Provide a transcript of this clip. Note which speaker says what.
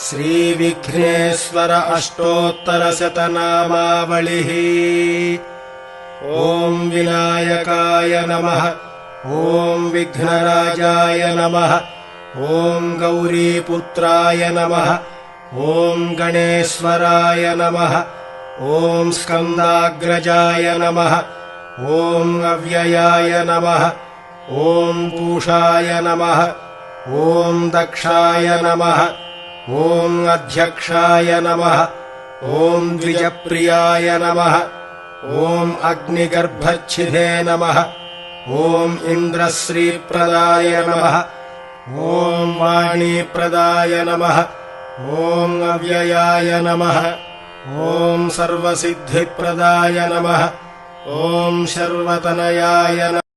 Speaker 1: श्रीविघ्नेश्वर अष्टोत्तरशतनामावलिः। ॐ विनायकाय नमः। ॐ विघ्नराजाय नमः। ॐ गौरीपुत्राय नमः। ॐ गणेश्वराय नमः। ॐ स्कन्दाग्रजाय नमः। ॐ अव्ययाय नमः। ॐ पूषाय नमः। ॐ दक्षाय नमः। ॐ अध्यक्षाय नमः। ॐ द्विजप्रियाय नमः। ॐ अग्निगर्भच्छिदे नमः। ॐ इन्द्रश्रीप्रदाय नमः। ॐ वाणीप्रदाय नमः। ॐ अव्ययाय नमः। ॐ सर्वसिद्धिप्रदाय नमः। ॐ शर्वतनयाय नमः।